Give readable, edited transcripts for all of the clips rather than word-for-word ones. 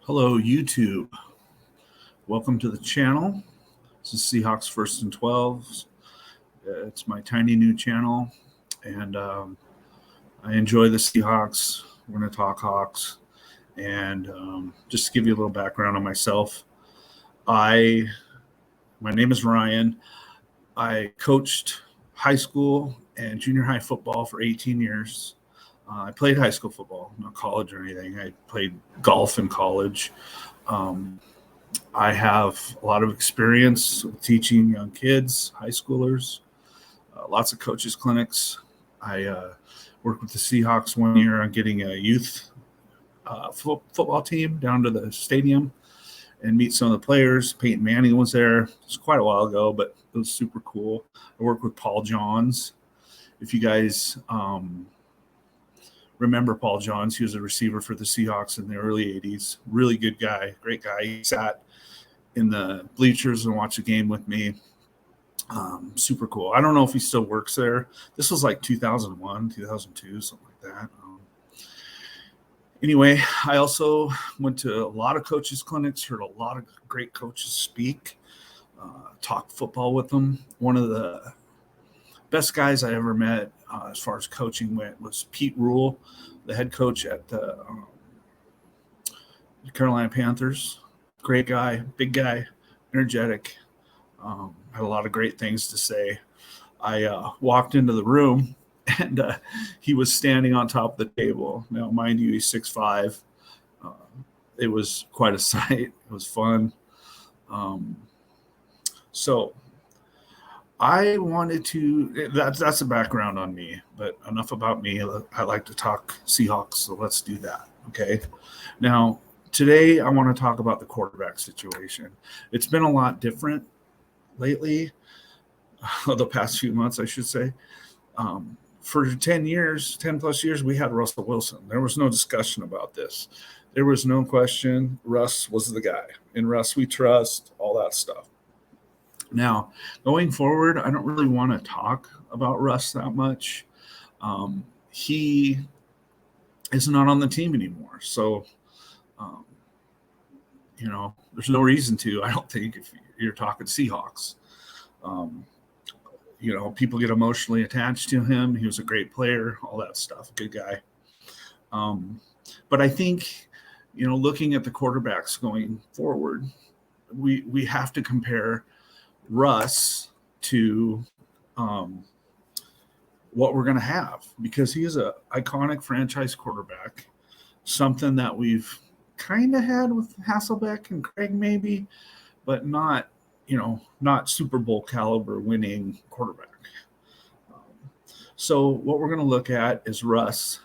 Hello, YouTube. Welcome to the channel. This is Seahawks First and 12. It's my tiny new channel, and I enjoy the Seahawks. We're going to talk Hawks, and just to give you a little background on myself, my name is Ryan. I coached high school and junior high football for 18 years. I played high school football, not college or anything. I played golf in college. I have a lot of experience with teaching young kids, high schoolers, lots of coaches clinics. I worked with the Seahawks one year on getting a youth football team down to the stadium and meet some of the players. Peyton Manning was there. It was quite a while ago, but it was super cool. I worked with Paul Johns. If you guys remember Paul Johns, he was a receiver for the Seahawks in the early 80s. Really good guy, great guy. He sat in the bleachers and watched a game with me. Super cool. I don't know if he still works there. This was like 2001, 2002, something like that. Anyway, I also went to a lot of coaches' clinics, heard a lot of great coaches speak, talked football with them. One of the best guys I ever met as far as coaching went was Pete Rule, the head coach at the Carolina Panthers. Great guy, big guy, energetic, had a lot of great things to say. I walked into the room, and he was standing on top of the table. Now, mind you, he's 6'5". It was quite a sight. It was fun. So I wanted to, that's a background on me, but enough about me. I like to talk Seahawks, so let's do that, okay? Now, today I want to talk about the quarterback situation. It's been a lot different lately, the past few months, I should say. For 10 plus years, we had Russell Wilson. There was no discussion about this. There was no question. Russ was the guy. In Russ, we trust, all that stuff. Now, going forward, I don't really want to talk about Russ that much. He is not on the team anymore. So, there's no reason to, I don't think, if you're talking Seahawks. People get emotionally attached to him. He was a great player, all that stuff, good guy. But I think, looking at the quarterbacks going forward, we have to compare Russ to what we're going to have, because he is an iconic franchise quarterback, something that we've kind of had with Hasselbeck and Craig maybe, but not Super Bowl caliber winning quarterback. So what we're going to look at is Russ,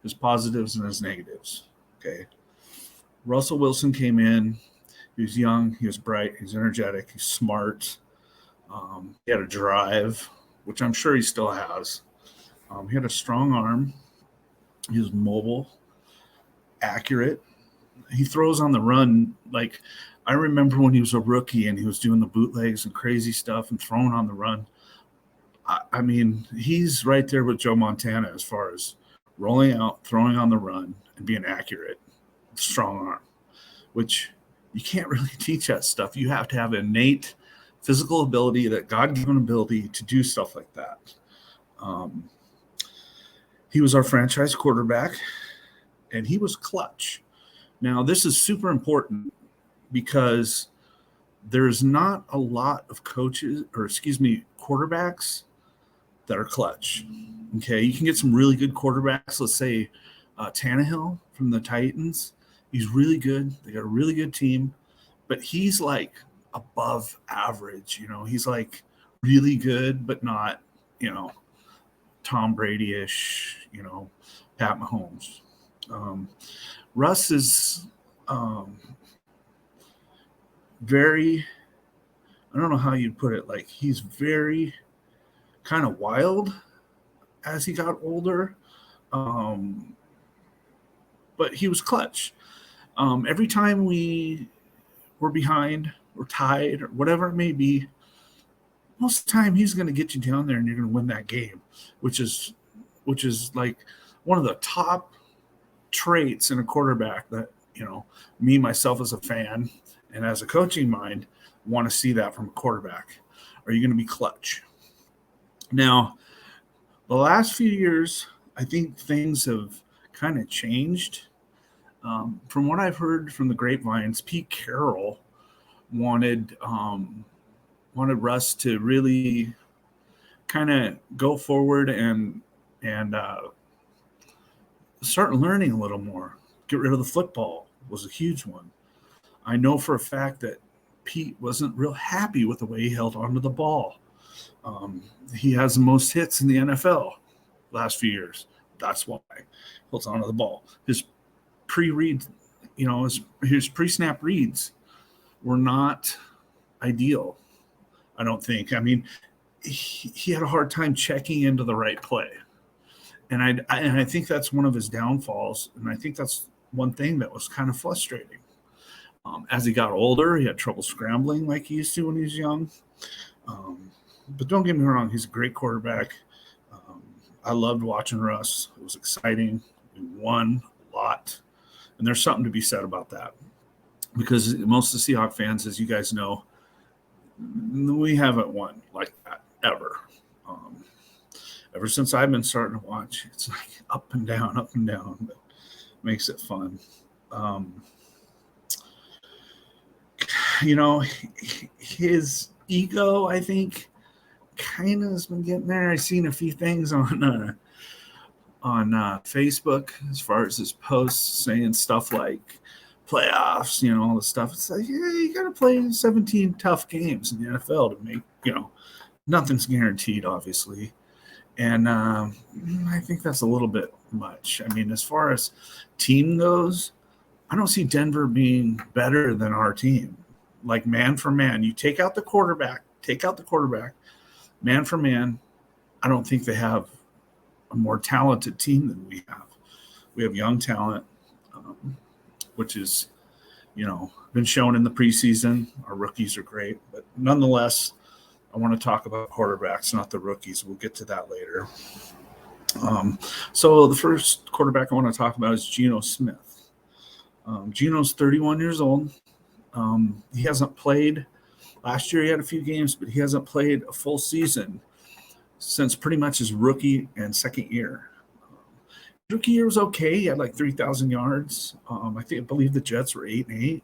his positives and his negatives. Okay. Russell Wilson came in. He was young. He was bright. He's energetic. He's smart. He had a drive, which I'm sure he still has. He had a strong arm. He was mobile, accurate. He throws on the run. Like, I remember when he was a rookie and he was doing the bootlegs and crazy stuff and throwing on the run. I mean, he's right there with Joe Montana as far as rolling out, throwing on the run, and being accurate. Strong arm, which you can't really teach that stuff. You have to have innate physical ability, that God-given ability to do stuff like that. He was our franchise quarterback, and he was clutch. Now, this is super important because there's not a lot of quarterbacks that are clutch. Okay, you can get some really good quarterbacks. Let's say Tannehill from the Titans. He's really good. They got a really good team, but he's like above average. He's like really good, but not, Tom Brady-ish, Pat Mahomes. Russ is very, I don't know how you'd put it, like he's very kind of wild as he got older, but he was clutch. Every time we were behind or tied or whatever it may be, most of the time he's going to get you down there and you're going to win that game, which is like one of the top traits in a quarterback that me, myself as a fan and as a coaching mind, want to see that from a quarterback. Are you going to be clutch? Now, the last few years, I think things have kind of changed. From what I've heard from the grapevines, Pete Carroll wanted Russ to really kind of go forward and start learning a little more. Get rid of the football was a huge one. I know for a fact that Pete wasn't real happy with the way he held onto the ball. He has the most hits in the NFL last few years. That's why he holds onto the ball. His pre-read, his pre-snap reads were not ideal, I don't think. I mean, he had a hard time checking into the right play. And I think that's one of his downfalls. And I think that's one thing that was kind of frustrating. As he got older, he had trouble scrambling like he used to when he was young. But don't get me wrong, he's a great quarterback. I loved watching Russ. It was exciting. We won a lot. And there's something to be said about that. Because most of the Seahawks fans, as you guys know, we haven't won like that ever. Ever since I've been starting to watch, it's like up and down, but it makes it fun. His ego, I think, kind of has been getting there. I've seen a few things on Facebook as far as his posts saying stuff like playoffs, all the stuff. It's like, yeah, you got to play 17 tough games in the NFL to make, nothing's guaranteed, obviously. And I think that's a little bit much. I mean, as far as team goes, I don't see Denver being better than our team. Like man for man, you take out the quarterback, man for man. I don't think they have a more talented team than we have. We have young talent, which is, been shown in the preseason. Our rookies are great, but nonetheless, I want to talk about quarterbacks, not the rookies. We'll get to that later. So the first quarterback I want to talk about is Geno Smith. Geno's 31 years old. He hasn't played. Last year he had a few games, but he hasn't played a full season since pretty much his rookie and second year. Rookie year was okay. He had like 3,000 yards. I believe the Jets were 8-8.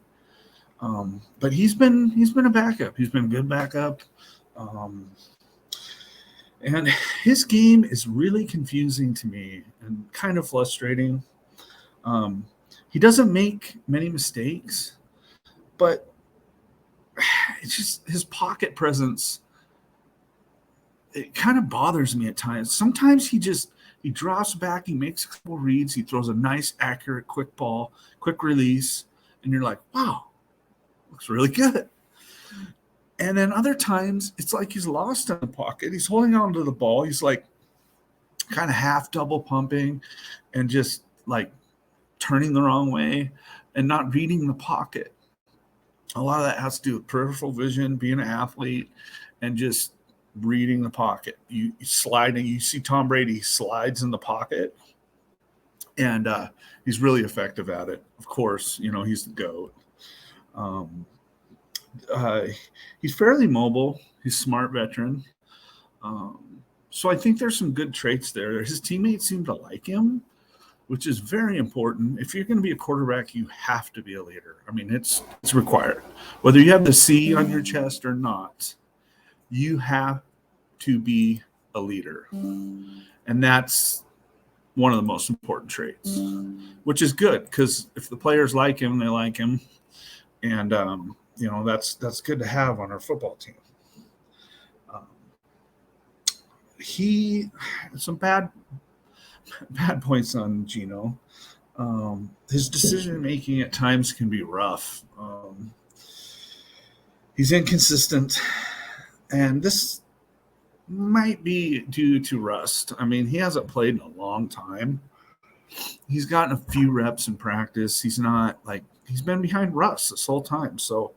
But he's been a backup. He's been a good backup. And his game is really confusing to me and kind of frustrating. He doesn't make many mistakes, but it's just his pocket presence. It kind of bothers me at times. Sometimes he drops back, he makes a couple reads, he throws a nice, accurate, quick ball, quick release, and you're like, wow, looks really good. And then other times, it's like he's lost in the pocket. He's holding on to the ball. He's like kind of half double pumping and just like turning the wrong way and not reading the pocket. A lot of that has to do with peripheral vision, being an athlete, and just reading the pocket. You sliding. You see Tom Brady, he slides in the pocket, and he's really effective at it. Of course, he's the GOAT. He's fairly mobile. He's a smart veteran. So I think there's some good traits there. His teammates seem to like him, which is very important. If you're going to be a quarterback, you have to be a leader. I mean, it's required. Whether you have the C on your chest or not, you have to be a leader. And that's one of the most important traits, which is good because if the players like him, they like him. And, that's good to have on our football team. Some bad points on Geno. His decision making at times can be rough. He's inconsistent, and this might be due to rust. I mean, he hasn't played in a long time. He's gotten a few reps in practice. He's been behind Russ this whole time. So,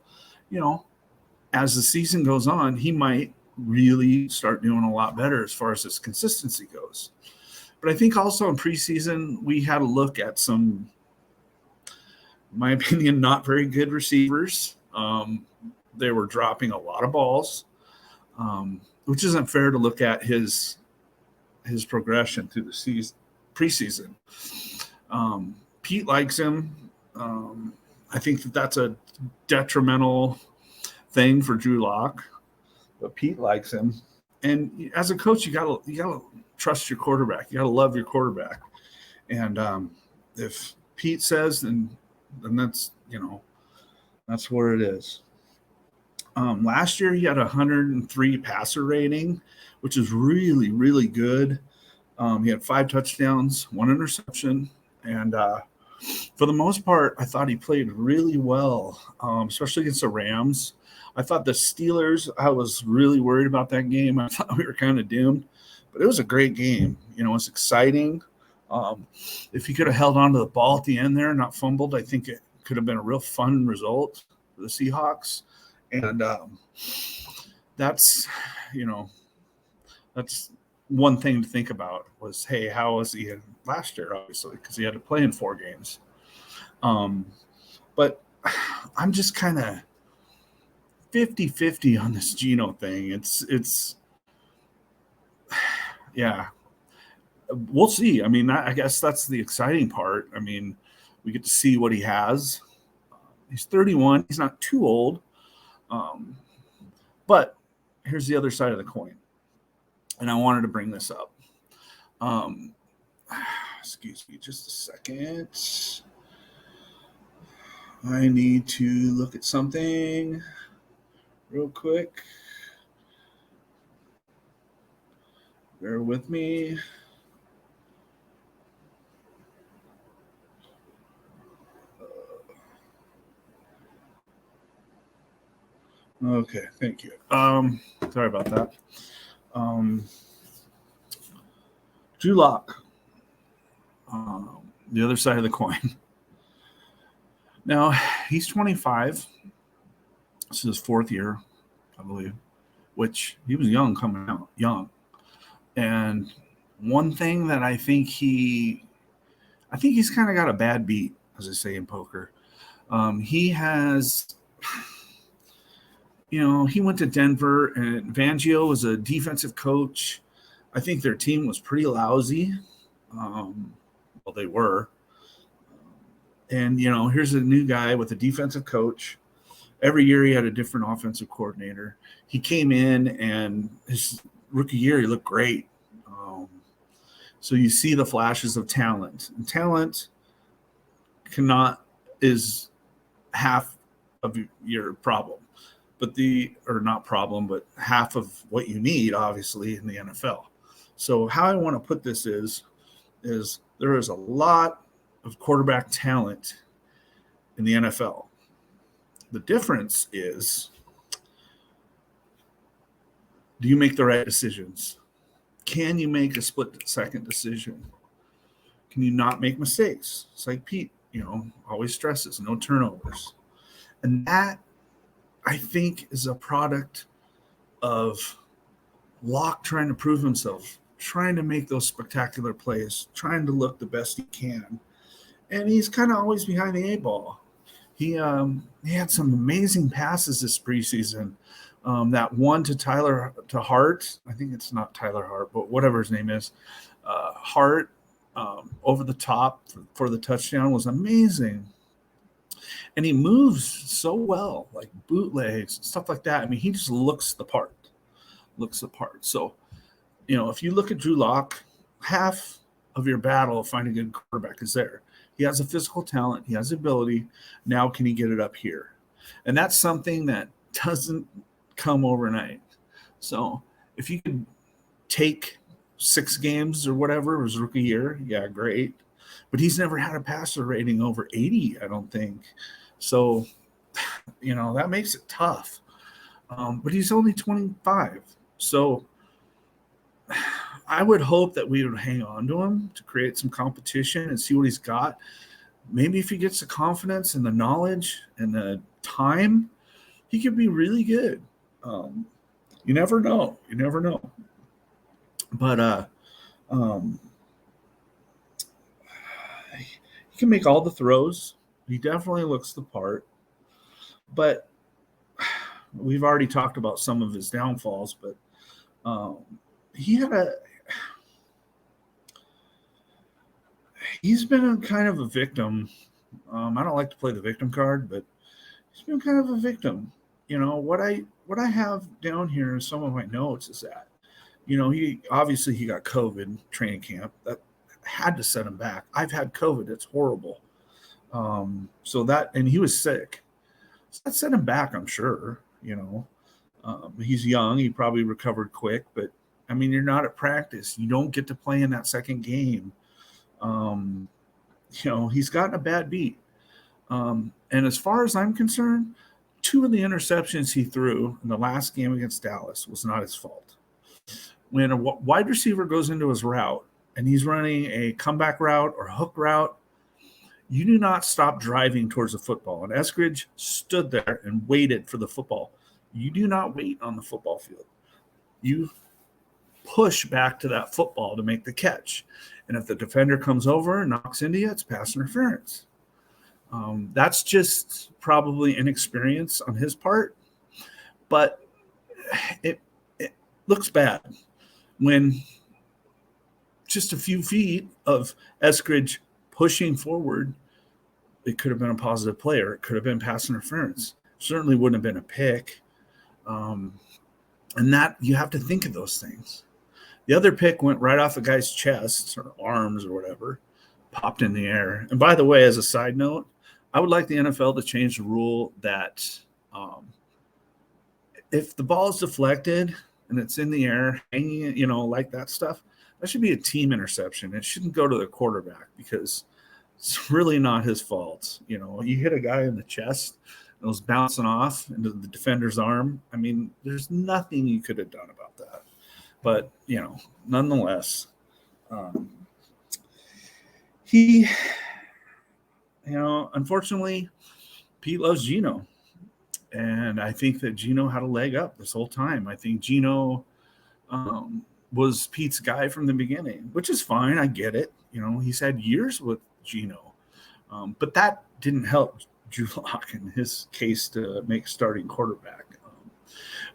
as the season goes on, he might really start doing a lot better as far as his consistency goes. But I think also in preseason, we had a look at some in my opinion, not very good receivers. They were dropping a lot of balls, which isn't fair to look at his progression through the season, preseason. Pete likes him. I think that's a detrimental thing for Drew Lock, but Pete likes him. And as a coach, you gotta trust your quarterback. You gotta love your quarterback. And if Pete says, then that's that's what it is. Last year he had a 103 passer rating, which is really, really good. He had 5 touchdowns, 1 interception, and for the most part, I thought he played really well, especially against the Rams. I thought the Steelers, I was really worried about that game. I thought we were kind of doomed, but it was a great game. It was exciting. If he could have held on to the ball at the end there and not fumbled, I think it could have been a real fun result for the Seahawks. And that's one thing to think about was, hey, how was he in last year, obviously, because he had to play in 4 games. But I'm just kind of 50-50 on this Geno thing. It's yeah, we'll see. I mean, I guess that's the exciting part. I mean, we get to see what he has. He's 31. He's not too old. But here's the other side of the coin. And I wanted to bring this up. Excuse me just a second. I need to look at something real quick. Bear with me. Okay, thank you. Sorry about that. Drew Lock, the other side of the coin. Now, he's 25. This is his 4th year, I believe, which he was young coming out, young. And one thing that I think he's kind of got a bad beat, as I say in poker. He has, he went to Denver, and Fangio was a defensive coach. I think their team was pretty lousy. Well, they were. And, here's a new guy with a defensive coach. Every year he had a different offensive coordinator. He came in, and his rookie year, he looked great. So you see the flashes of talent. And talent is half of your problem. But but half of what you need, obviously, in the NFL. So how I want to put this is there is a lot of quarterback talent in the NFL. The difference is, do you make the right decisions? Can you make a split-second decision? Can you not make mistakes? It's like Pete, always stresses, no turnovers. And that, I think, is a product of Locke trying to prove himself, trying to make those spectacular plays, trying to look the best he can. And he's kind of always behind the 8 ball. He had some amazing passes this preseason. That one to Hart, I think it's not Tyler Hart, but whatever his name is, Hart over the top for the touchdown was amazing. And he moves so well, like bootlegs and stuff like that. I mean, he just looks the part. So, if you look at Drew Lock, half of your battle of finding a good quarterback is there. He has a physical talent. He has ability. Now can he get it up here? And that's something that doesn't come overnight. So if you could take 6 games or whatever his rookie year, yeah, great. But he's never had a passer rating over 80, I don't think. So, that makes it tough. But he's only 25. So I would hope that we would hang on to him to create some competition and see what he's got. Maybe if he gets the confidence and the knowledge and the time, he could be really good. You never know. But he can make all the throws. He definitely looks the part. But we've already talked about some of his downfalls. But um, he had a he's been a kind of a victim. I don't like to play the victim card, but he's been kind of a victim. What I have down here in some of my notes is that he got COVID training camp. That had to set him back. I've had COVID. It's horrible. And he was sick. So that set him back, I'm sure. He's young. He probably recovered quick, but I mean, you're not at practice. You don't get to play in that second game. Um, he's gotten a bad beat. And as far as I'm concerned, 2 of the interceptions he threw in the last game against Dallas was not his fault. When a wide receiver goes into his route and he's running a comeback route or hook route, you do not stop driving towards the football. And Eskridge stood there and waited for the football. You do not wait on the football field. You push back to that football to make the catch. And if the defender comes over and knocks into you, it's pass interference. That's just probably inexperience on his part, but it looks bad when just a few feet of Eskridge pushing forward, it could have been a positive play or it could have been pass interference. Certainly wouldn't have been a pick. And that you have to think of those things. The other pick went right off the guy's chest or arms or whatever, popped in the air. And by the way, as a side note, I would like the NFL to change the rule that if the ball is deflected and it's in the air, hanging, like that stuff, that should be a team interception. It shouldn't go to the quarterback because it's really not his fault. You hit a guy in the chest and it was bouncing off into the defender's arm. I mean, there's nothing you could have done about that. But, nonetheless, unfortunately, Pete loves Geno. And I think that Geno had a leg up this whole time. I think Geno was Pete's guy from the beginning, which is fine. I get it. He's had years with Geno. But that didn't help Drew Lock in his case to make starting quarterback.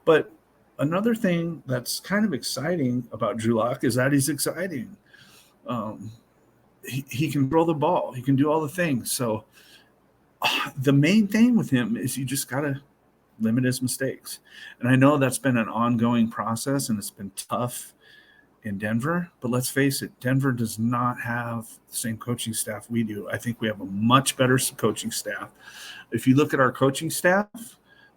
But another thing that's kind of exciting about Drew Lock is that he's exciting. He can throw the ball. He can do all the things. So the main thing with him is you just got to limit his mistakes. And I know that's been an ongoing process and it's been tough in Denver. But let's face it, Denver does not have the same coaching staff we do. I think we have a much better coaching staff. If you look at our coaching staff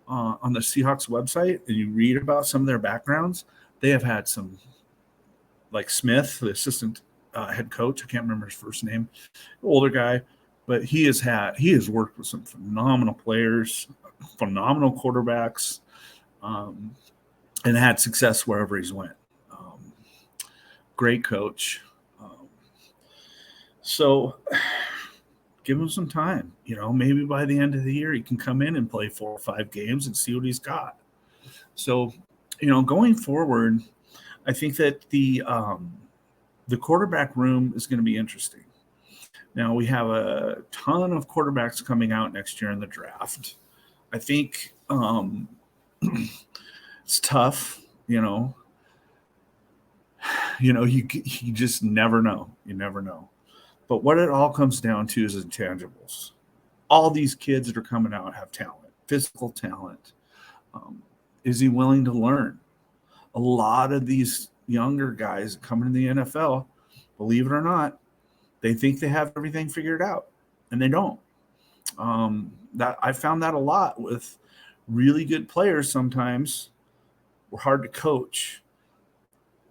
on the Seahawks website and you read about some of their backgrounds, they have had some, like Smith, the assistant head coach. I can't remember his first name, older guy, but he has worked with some phenomenal players, phenomenal quarterbacks, and had success wherever he's went. Great coach. So give him some time. Maybe by the end of the year he can come in and play 4 or 5 games and see what he's got. So, going forward, I think that the quarterback room is going to be interesting. Now, we have a ton of quarterbacks coming out next year in the draft. I think it's tough, you just never know. You never know. But what it all comes down to is intangibles. All these kids that are coming out have talent, physical talent. Is he willing to learn? A lot of these younger guys coming in the NFL, believe it or not, they think they have everything figured out, and they don't. That I found that a lot with really good players. Sometimes were hard to coach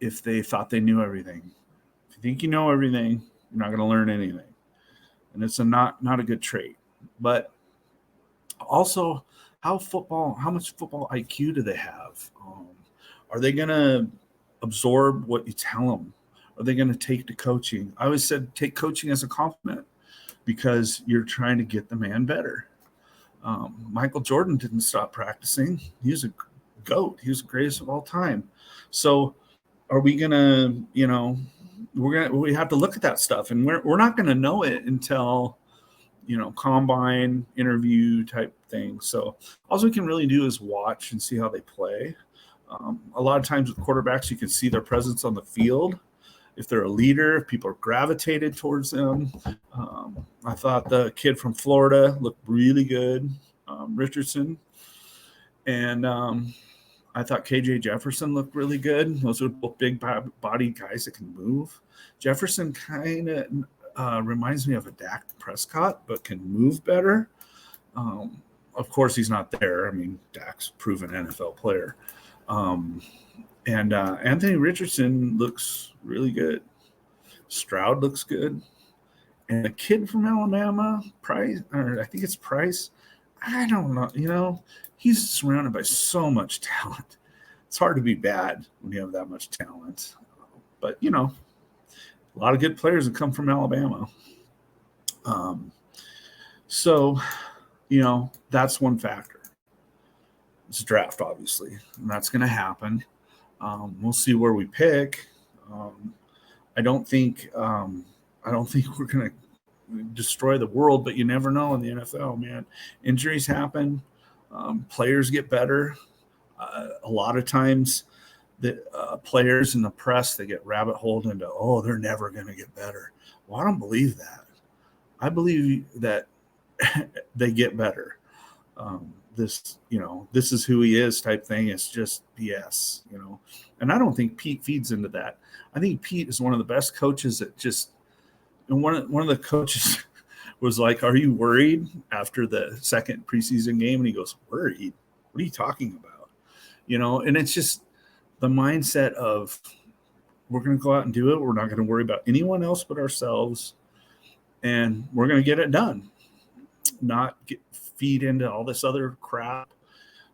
if they thought they knew everything. If you think you know everything, you're not going to learn anything, and it's not a good trait. But also, how much football IQ do they have? Are they going to absorb what you tell them? Are they going to take to coaching? I always said take coaching as a compliment because you're trying to get the man better. Michael Jordan didn't stop practicing. He was a GOAT. He was the greatest of all time. So are we going to, we have to look at that stuff, and we're not going to know it until combine interview type thing. So all we can really do is watch and see how they play. A lot of times with quarterbacks, you can see their presence on the field. If they're a leader, if people are gravitated towards them. I thought the kid from Florida looked really good, Richardson. And I thought KJ Jefferson looked really good. Those are both big body guys that can move. Jefferson kind of reminds me of a Dak Prescott, but can move better. Of course, he's not there. I mean, Dak's a proven NFL player. And Anthony Richardson looks really good. Stroud looks good. And the kid from Alabama, Price, or I think it's Price, I don't know. He's surrounded by so much talent. It's hard to be bad when you have that much talent. But, a lot of good players that come from Alabama. So, that's one factor. It's a draft, obviously, and that's going to happen. We'll see where we pick. I don't think we're going to destroy the world, but you never know in the NFL, man. Injuries happen. Players get better. A lot of times the players in the press, they get rabbit holed into, they're never going to get better. Well, I don't believe that. I believe that they get better. This is who he is type thing. It's just BS, and I don't think Pete feeds into that. I think Pete is one of the best coaches that just, and one of the coaches was like, "Are you worried?" after the second preseason game, and he goes, "Worried? What are you talking about?" And it's just the mindset of we're going to go out and do it. We're not going to worry about anyone else but ourselves, and we're going to get it done. Not feed into all this other crap.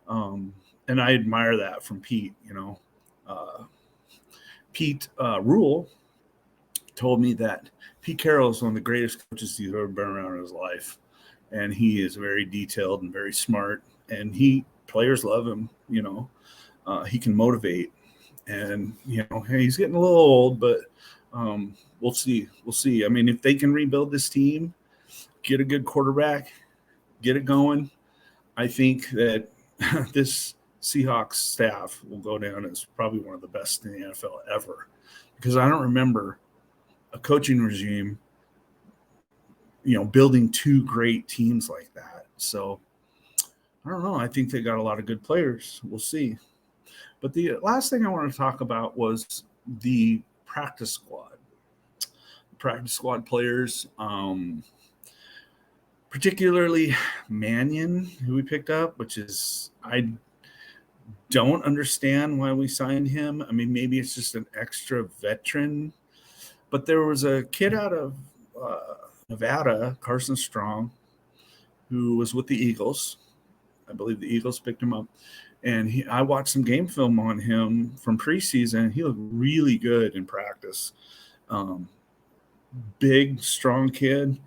And I admire that from Pete. Pete Rule told me that Pete Carroll is one of the greatest coaches he's ever been around in his life. And he is very detailed and very smart. And players love him, he can motivate. And, he's getting a little old, but we'll see. We'll see. I mean, if they can rebuild this team, get a good quarterback, get it going, I think that this Seahawks staff will go down as probably one of the best in the NFL ever, because I don't remember a coaching regime, building two great teams like that. So I don't know. I think they got a lot of good players. We'll see. But the last thing I want to talk about was the practice squad. Practice squad players, particularly Mannion, who we picked up, which is, I don't understand why we signed him. I mean, maybe it's just an extra veteran. But there was a kid out of Nevada, Carson Strong, who was with the Eagles. I believe the Eagles picked him up. And I watched some game film on him from preseason. He looked really good in practice. Big, strong kid,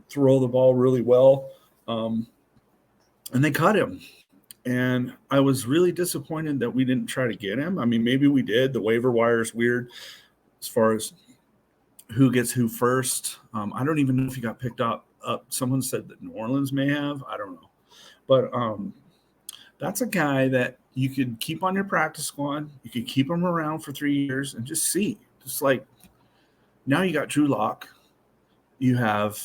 throw the ball really well. And they cut him. And I was really disappointed that we didn't try to get him. I mean, maybe we did. The waiver wire is weird as far as who gets who first. I don't even know if he got picked up. Someone said that New Orleans may have. I don't know. But that's a guy that you could keep on your practice squad. You could keep him around for 3 years and just see. Just like now you got Drew Lock. You have,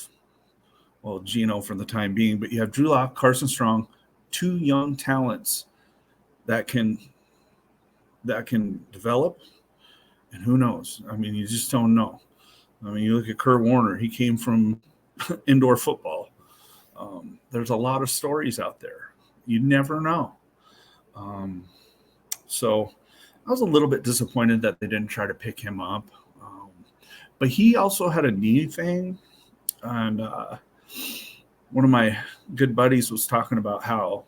Geno for the time being, but you have Drew Lock, Carson Strong, two young talents that can develop. And who knows? I mean, you just don't know. I mean, you look at Kurt Warner. He came from indoor football. There's a lot of stories out there. You never know. So I was a little bit disappointed that they didn't try to pick him up. But he also had a knee thing. And one of my good buddies was talking about how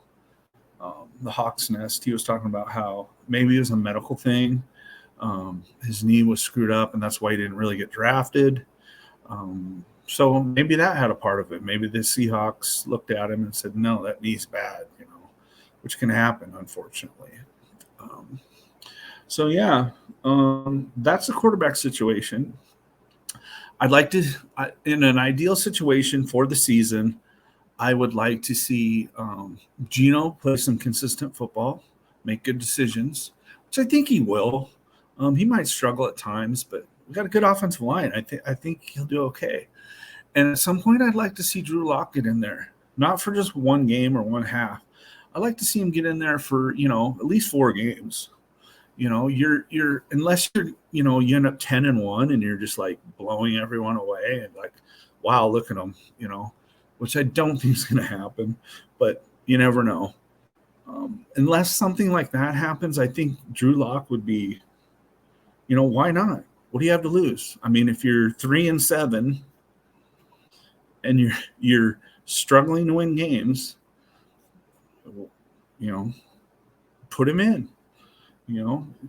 the Hawks Nest, he was talking about how maybe it was a medical thing. His knee was screwed up, and that's why he didn't really get drafted. So maybe that had a part of it. Maybe the Seahawks looked at him and said, no, that knee's bad, which can happen, unfortunately. So, that's the quarterback situation. I'd like to, in an ideal situation for the season, I would like to see Geno play some consistent football, make good decisions, which I think he will. He might struggle at times, but we got a good offensive line. I think he'll do okay. And at some point, I'd like to see Drew Lock get in there, not for just one game or one half. I'd like to see him get in there for at least 4 games. You're unless you end up 10-1 and you're just like blowing everyone away and like, wow, look at them, which I don't think is going to happen, but you never know. Unless something like that happens, I think Drew Lock would be, why not? What do you have to lose? I mean, if you're 3-7 and you're struggling to win games, put him in.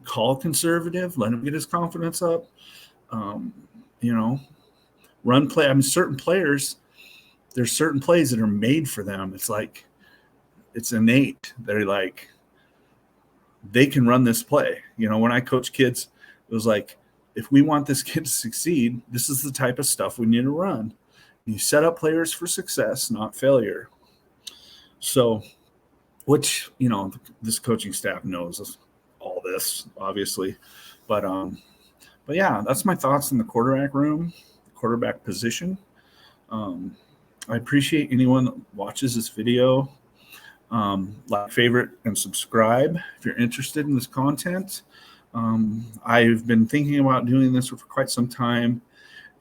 Call conservative, let him get his confidence up. Run play. I mean, certain players, there's certain plays that are made for them. It's like, it's innate. They're like, they can run this play. When I coach kids, it was like, if we want this kid to succeed, this is the type of stuff we need to run. You set up players for success, not failure. So, which, this coaching staff knows all this, obviously. But yeah, that's my thoughts in the quarterback room, quarterback position. I appreciate anyone that watches this video. Like, favorite, and subscribe if you're interested in this content. I've been thinking about doing this for quite some time,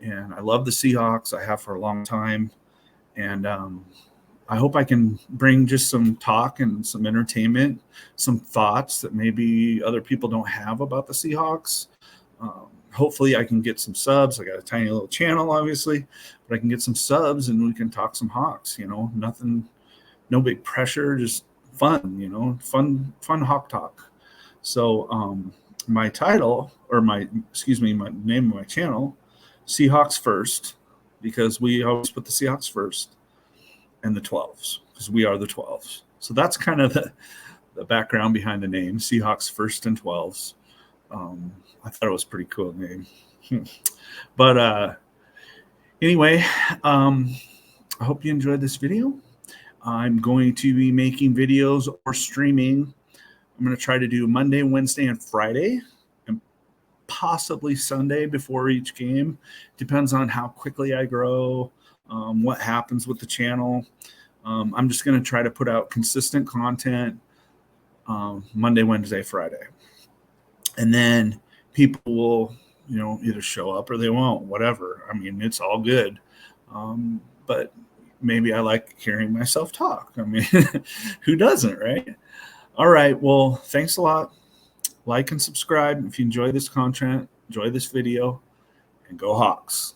and I love the Seahawks. I have for a long time, and I hope I can bring just some talk and some entertainment, some thoughts that maybe other people don't have about the Seahawks. Hopefully I can get some subs. I got a tiny little channel, obviously, but I can get some subs and we can talk some Hawks, nothing, no big pressure, just fun, fun Hawk talk. So my title, or my name of my channel, Seahawks First, because we always put the Seahawks first, and the 12s, because we are the 12s. So that's kind of the background behind the name, Seahawks First and 12s. I thought it was a pretty cool name. But anyway, I hope you enjoyed this video. I'm going to be making videos or streaming. I'm going to try to do Monday, Wednesday, and Friday, and possibly Sunday before each game. Depends on how quickly I grow, what happens with the channel. I'm just going to try to put out consistent content Monday, Wednesday, Friday. And then people will, either show up or they won't, whatever. I mean, it's all good. But maybe I like hearing myself talk. I mean, who doesn't, right? All right. Well, thanks a lot. Like and subscribe if you enjoy this content, enjoy this video, and go Hawks.